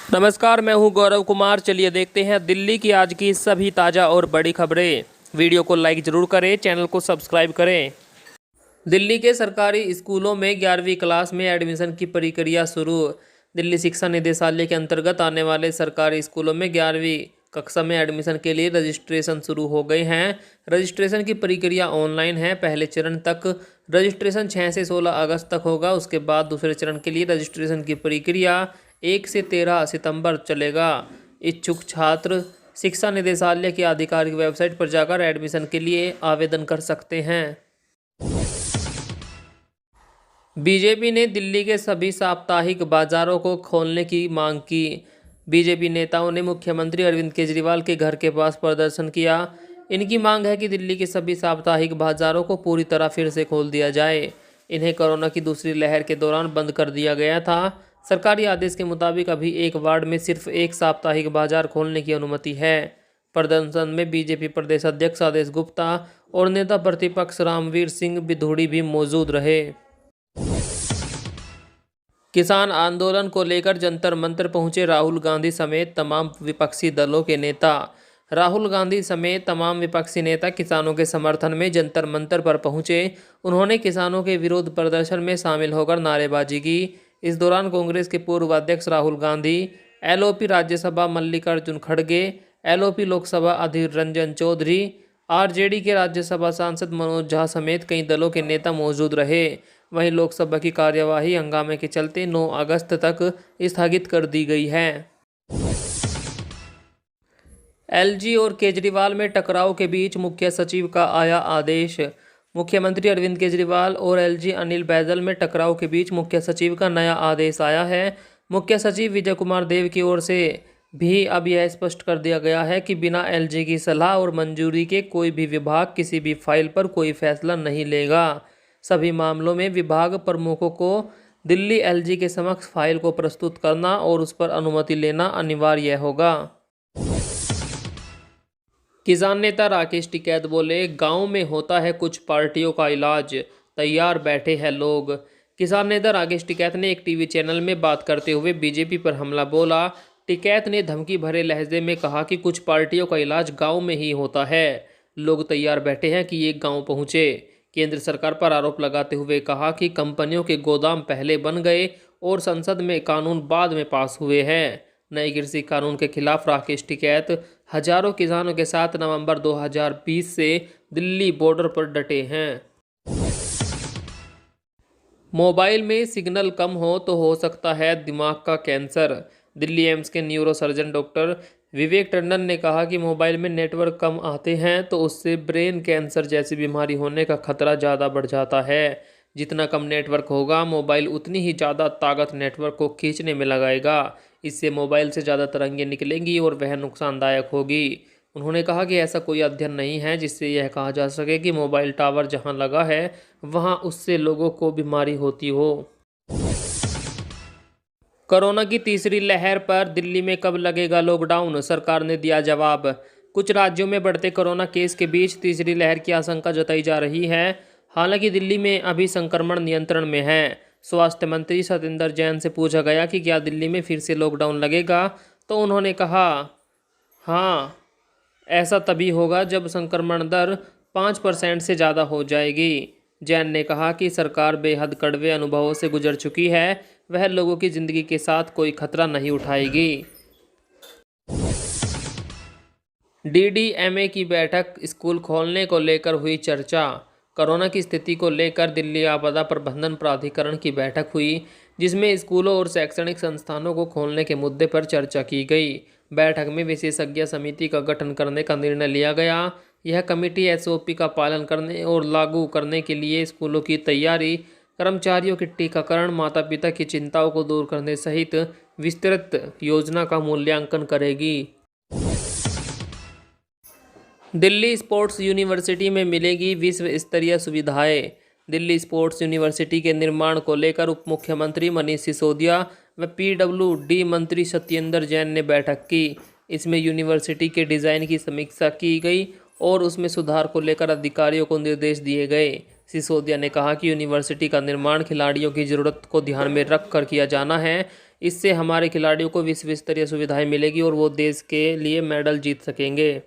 नमस्कार, मैं हूं गौरव कुमार। चलिए देखते हैं दिल्ली की आज की सभी ताज़ा और बड़ी खबरें। वीडियो को लाइक ज़रूर करें, चैनल को सब्सक्राइब करें। दिल्ली के सरकारी स्कूलों में 11वीं क्लास में एडमिशन की प्रक्रिया शुरू। दिल्ली शिक्षा निदेशालय के अंतर्गत आने वाले सरकारी स्कूलों में 11वीं कक्षा में एडमिशन के लिए रजिस्ट्रेशन शुरू हो गए हैं। रजिस्ट्रेशन की प्रक्रिया ऑनलाइन है। पहले चरण तक रजिस्ट्रेशन 6 से 16 अगस्त तक होगा। उसके बाद दूसरे चरण के लिए रजिस्ट्रेशन की प्रक्रिया 1 से 13 सितंबर चलेगा। इच्छुक छात्र शिक्षा निदेशालय की आधिकारिक वेबसाइट पर जाकर एडमिशन के लिए आवेदन कर सकते हैं। बीजेपी ने दिल्ली के सभी साप्ताहिक बाजारों को खोलने की मांग की। बीजेपी नेताओं ने मुख्यमंत्री अरविंद केजरीवाल के घर के पास प्रदर्शन किया। इनकी मांग है कि दिल्ली के सभी साप्ताहिक बाजारों को पूरी तरह फिर से खोल दिया जाए। इन्हें कोरोना की दूसरी लहर के दौरान बंद कर दिया गया था। सरकारी आदेश के मुताबिक अभी एक वार्ड में सिर्फ एक साप्ताहिक बाजार खोलने की अनुमति है। प्रदर्शन में बीजेपी प्रदेश अध्यक्ष आदेश गुप्ता और नेता प्रतिपक्ष रामवीर सिंह बिधूड़ी भी मौजूद रहे। किसान आंदोलन को लेकर जंतर मंतर पहुंचे राहुल गांधी समेत तमाम विपक्षी दलों के नेता। राहुल गांधी समेत तमाम विपक्षी नेता किसानों के समर्थन में जंतर मंतर पर पहुंचे। उन्होंने किसानों के विरोध प्रदर्शन में शामिल होकर नारेबाजी की। इस दौरान कांग्रेस के पूर्व अध्यक्ष राहुल गांधी, एलओपी राज्यसभा मल्लिकार्जुन खड़गे, एलओपी लोकसभा अधीर रंजन चौधरी, आरजेडी के राज्यसभा सांसद मनोज झा समेत कई दलों के नेता मौजूद रहे। वहीं लोकसभा की कार्यवाही हंगामे के चलते 9 अगस्त तक स्थगित कर दी गई है। एलजी और केजरीवाल में टकराव के बीच मुख्य सचिव का आया आदेश। मुख्यमंत्री अरविंद केजरीवाल और एलजी अनिल बैजल में टकराव के बीच मुख्य सचिव का नया आदेश आया है। मुख्य सचिव विजय कुमार देव की ओर से भी अब यह स्पष्ट कर दिया गया है कि बिना एलजी की सलाह और मंजूरी के कोई भी विभाग किसी भी फाइल पर कोई फैसला नहीं लेगा। सभी मामलों में विभाग प्रमुखों को दिल्ली एलजी के समक्ष फाइल को प्रस्तुत करना और उस पर अनुमति लेना अनिवार्य होगा। किसान नेता राकेश टिकैत बोले, गांव में होता है कुछ पार्टियों का इलाज, तैयार बैठे हैं लोग। किसान नेता राकेश टिकैत ने एक टीवी चैनल में बात करते हुए बीजेपी पर हमला बोला। टिकैत ने धमकी भरे लहजे में कहा कि कुछ पार्टियों का इलाज गांव में ही होता है, लोग तैयार बैठे हैं कि ये गांव पहुंचे। केंद्र सरकार पर आरोप लगाते हुए कहा कि कंपनियों के गोदाम पहले बन गए और संसद में कानून बाद में पास हुए हैं। नए कृषि कानून के खिलाफ राकेश टिकैत हजारों किसानों के साथ नवंबर 2020 से दिल्ली बॉर्डर पर डटे हैं। मोबाइल में सिग्नल कम हो तो हो सकता है दिमाग का कैंसर। दिल्ली एम्स के न्यूरो सर्जन डॉक्टर विवेक टंडन ने कहा कि मोबाइल में नेटवर्क कम आते हैं तो उससे ब्रेन कैंसर जैसी बीमारी होने का खतरा ज़्यादा बढ़ जाता है। जितना कम नेटवर्क होगा, मोबाइल उतनी ही ज़्यादा ताकत नेटवर्क को खींचने में लगाएगा। इससे मोबाइल से ज़्यादा तरंगें निकलेंगी और वह नुकसानदायक होगी। उन्होंने कहा कि ऐसा कोई अध्ययन नहीं है जिससे यह कहा जा सके कि मोबाइल टावर जहां लगा है वहां उससे लोगों को बीमारी होती हो। कोरोना की तीसरी लहर पर दिल्ली में कब लगेगा लॉकडाउन, सरकार ने दिया जवाब। कुछ राज्यों में बढ़ते कोरोना केस के बीच तीसरी लहर की आशंका जताई जा रही है। हालांकि दिल्ली में अभी संक्रमण नियंत्रण में है। स्वास्थ्य मंत्री सत्येंद्र जैन से पूछा गया कि क्या दिल्ली में फिर से लॉकडाउन लगेगा, तो उन्होंने कहा, हाँ, ऐसा तभी होगा जब संक्रमण दर 5% से ज़्यादा हो जाएगी। जैन ने कहा कि सरकार बेहद कड़वे अनुभवों से गुजर चुकी है, वह लोगों की ज़िंदगी के साथ कोई खतरा नहीं उठाएगी। डीडीएमए की बैठक, स्कूल खोलने को लेकर हुई चर्चा। कोरोना की स्थिति को लेकर दिल्ली आपदा प्रबंधन प्राधिकरण की बैठक हुई, जिसमें स्कूलों और शैक्षणिक संस्थानों को खोलने के मुद्दे पर चर्चा की गई। बैठक में विशेषज्ञ समिति का गठन करने का निर्णय लिया गया। यह कमेटी एसओपी का पालन करने और लागू करने के लिए स्कूलों की तैयारी, कर्मचारियों के टीकाकरण, माता पिता की चिंताओं को दूर करने सहित विस्तृत योजना का मूल्यांकन करेगी। दिल्ली स्पोर्ट्स यूनिवर्सिटी में मिलेगी विश्व स्तरीय सुविधाएं। दिल्ली स्पोर्ट्स यूनिवर्सिटी के निर्माण को लेकर उप मुख्यमंत्री मनीष सिसोदिया व पीडब्ल्यूडी मंत्री सत्येंद्र जैन ने बैठक की। इसमें यूनिवर्सिटी के डिज़ाइन की समीक्षा की गई और उसमें सुधार को लेकर अधिकारियों को निर्देश दिए गए। सिसोदिया ने कहा कि यूनिवर्सिटी का निर्माण खिलाड़ियों की ज़रूरत को ध्यान में रख कर किया जाना है। इससे हमारे खिलाड़ियों को विश्व स्तरीय सुविधाएं मिलेगी और वो देश के लिए मेडल जीत सकेंगे।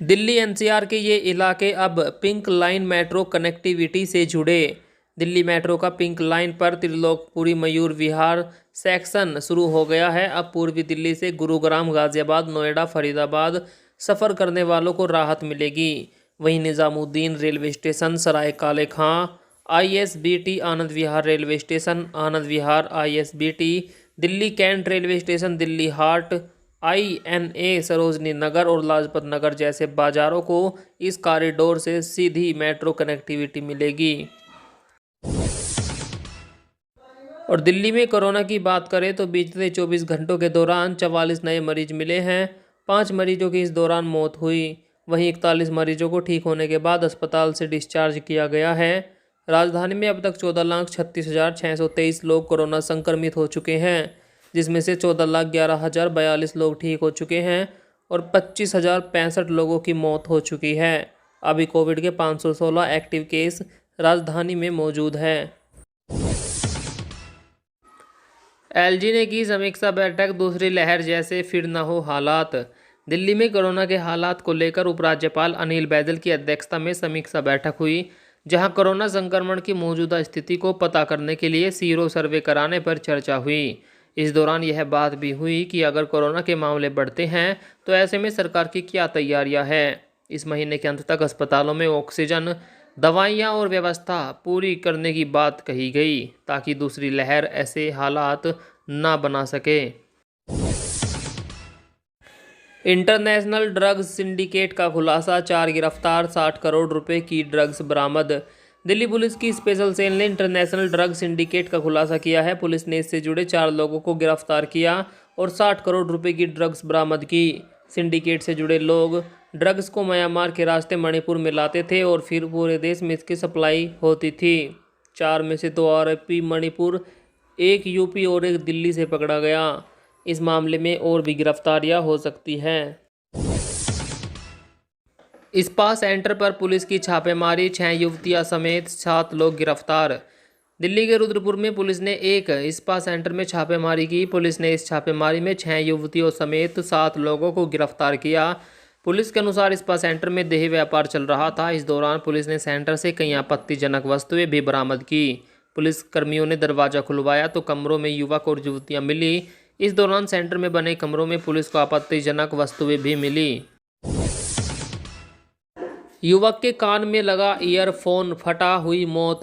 दिल्ली एनसीआर के ये इलाके अब पिंक लाइन मेट्रो कनेक्टिविटी से जुड़े। दिल्ली मेट्रो का पिंक लाइन पर त्रिलोकपुरी मयूर विहार सेक्शन शुरू हो गया है। अब पूर्वी दिल्ली से गुरुग्राम, गाजियाबाद, नोएडा, फरीदाबाद सफ़र करने वालों को राहत मिलेगी। वहीं Nizamuddin railway station, Sarai Kale Khan ISBT, Anand Vihar railway station, Anand Vihar ISBT, Delhi cantt railway station, Delhi Haat INA, Sarojini Nagar और लाजपत नगर जैसे बाजारों को इस कॉरिडोर से सीधी मेट्रो कनेक्टिविटी मिलेगी। और दिल्ली में कोरोना की बात करें तो बीते 24 घंटों के दौरान 44 नए मरीज मिले हैं। 5 मरीजों की इस दौरान मौत हुई। वहीं 41 मरीजों को ठीक होने के बाद अस्पताल से डिस्चार्ज किया गया है। राजधानी में अब तक 14,36,623 लोग कोरोना संक्रमित हो चुके हैं, जिसमें से 14,11,042 लोग ठीक हो चुके हैं और 25,065 लोगों की मौत हो चुकी है। अभी कोविड के 516 एक्टिव केस राजधानी में मौजूद है। एलजी ने की समीक्षा बैठक, दूसरी लहर जैसे फिर न हो हालात। दिल्ली में कोरोना के हालात को लेकर उपराज्यपाल अनिल बैजल की अध्यक्षता में समीक्षा बैठक हुई, जहां कोरोना संक्रमण की मौजूदा स्थिति को पता करने के लिए सीरो सर्वे कराने पर चर्चा हुई। इस दौरान यह बात भी हुई कि अगर कोरोना के मामले बढ़ते हैं तो ऐसे में सरकार की क्या तैयारियां हैं। इस महीने के अंत तक अस्पतालों में ऑक्सीजन, दवाइयां और व्यवस्था पूरी करने की बात कही गई, ताकि दूसरी लहर ऐसे हालात ना बना सके। इंटरनेशनल ड्रग्स सिंडिकेट का खुलासा, 4 गिरफ्तार, 60 करोड़ रुपए की ड्रग्स बरामद। दिल्ली पुलिस की स्पेशल सेल ने इंटरनेशनल ड्रग सिंडिकेट का खुलासा किया है। पुलिस ने इससे जुड़े 4 लोगों को गिरफ्तार किया और 60 करोड़ रुपए की ड्रग्स बरामद की। सिंडिकेट से जुड़े लोग ड्रग्स को म्यांमार के रास्ते मणिपुर में लाते थे और फिर पूरे देश में इसकी सप्लाई होती थी। 4 में से 2 आरोपी मणिपुर, 1 यूपी और 1 दिल्ली से पकड़ा गया। इस मामले में और भी गिरफ्तारियां हो सकती हैं। स्पा सेंटर पर पुलिस की छापेमारी, 6 युवतियां समेत 7 लोग गिरफ्तार। दिल्ली के रुद्रपुर में पुलिस ने एक स्पा सेंटर में छापेमारी की। पुलिस ने इस छापेमारी में 6 युवतियों समेत 7 लोगों को गिरफ्तार किया। पुलिस के अनुसार स्पा सेंटर में देह व्यापार चल रहा था। इस दौरान पुलिस ने सेंटर से कई आपत्तिजनक वस्तुएं भी बरामद की। पुलिस कर्मियों ने दरवाज़ा खुलवाया तो कमरों में युवक और युवतियां मिली। इस दौरान सेंटर में बने कमरों में पुलिस को आपत्तिजनक वस्तुएं भी मिली। युवक के कान में लगा ईयरफोन फटा, हुई मौत।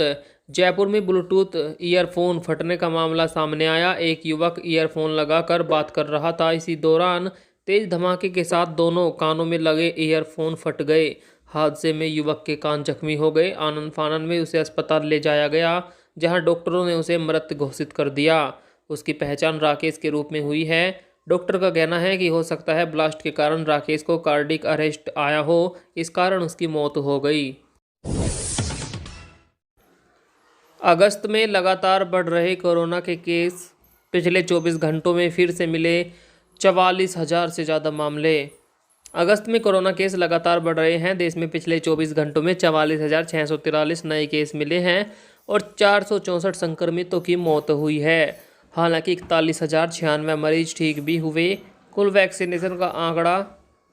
जयपुर में ब्लूटूथ ईयरफोन फटने का मामला सामने आया। एक युवक ईयरफोन लगाकर बात कर रहा था। इसी दौरान तेज धमाके के साथ दोनों कानों में लगे ईयरफोन फट गए। हादसे में युवक के कान जख्मी हो गए। आनन फानन में उसे अस्पताल ले जाया गया, जहां डॉक्टरों ने उसे मृत घोषित कर दिया। उसकी पहचान राकेश के रूप में हुई है। डॉक्टर का कहना है कि हो सकता है ब्लास्ट के कारण राकेश को कार्डिक अरेस्ट आया हो, इस कारण उसकी मौत हो गई। अगस्त में लगातार बढ़ रहे कोरोना के केस, पिछले 24 घंटों में फिर से मिले 44,000 से ज़्यादा मामले। अगस्त में कोरोना केस लगातार बढ़ रहे हैं। देश में पिछले 24 घंटों में 44,643 नए केस मिले हैं और 464 संक्रमितों की मौत हुई है। हालांकि 41,096 मरीज ठीक भी हुए। कुल वैक्सीनेशन का आंकड़ा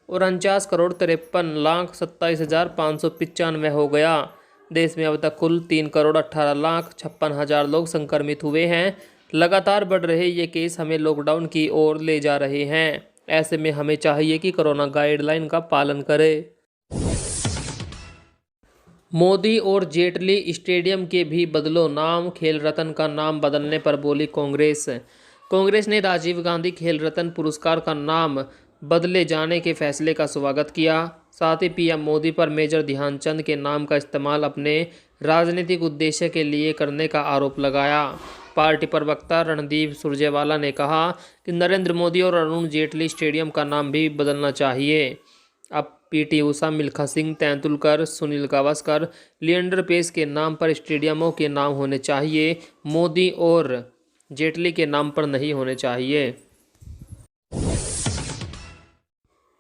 49,53,27,595 हो गया। देश में अब तक कुल 3,18,56,000 लोग संक्रमित हुए हैं। लगातार बढ़ रहे ये केस हमें लॉकडाउन की ओर ले जा रहे हैं। ऐसे में हमें चाहिए कि कोरोना गाइडलाइन का पालन करें। मोदी और जेटली स्टेडियम के भी बदलो नाम, खेल रत्न का नाम बदलने पर बोली कांग्रेस। कांग्रेस ने राजीव गांधी खेल रत्न पुरस्कार का नाम बदले जाने के फैसले का स्वागत किया। साथ ही पीएम मोदी पर मेजर ध्यानचंद के नाम का इस्तेमाल अपने राजनीतिक उद्देश्य के लिए करने का आरोप लगाया। पार्टी प्रवक्ता रणदीप सुरजेवाला ने कहा कि नरेंद्र मोदी और अरुण जेटली स्टेडियम का नाम भी बदलना चाहिए। अब पीटी उषा, मिल्खा सिंह, तेंदुलकर, सुनील गावस्कर, लिएंडर पेस के नाम पर स्टेडियमों के नाम होने चाहिए। मोदी और जेटली के नाम पर नहीं होने चाहिए।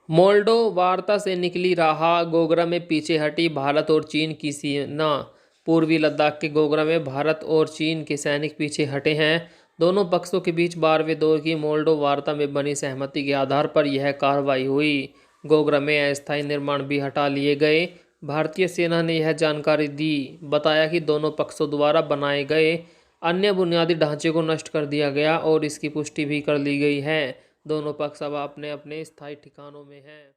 मोल्डो वार्ता से निकली राह, गोगरा में पीछे हटी भारत और चीन की सेना। पूर्वी लद्दाख के गोगरा में भारत और चीन के सैनिक पीछे हटे हैं। दोनों पक्षों के बीच 12वें दौर की मोल्डो वार्ता में बनी सहमति के आधार पर यह कार्रवाई हुई। गोगरा में अस्थायी निर्माण भी हटा लिए गए। भारतीय सेना ने यह जानकारी दी, बताया कि दोनों पक्षों द्वारा बनाए गए अन्य बुनियादी ढांचे को नष्ट कर दिया गया और इसकी पुष्टि भी कर ली गई है। दोनों पक्ष अब अपने अपने स्थायी ठिकानों में हैं।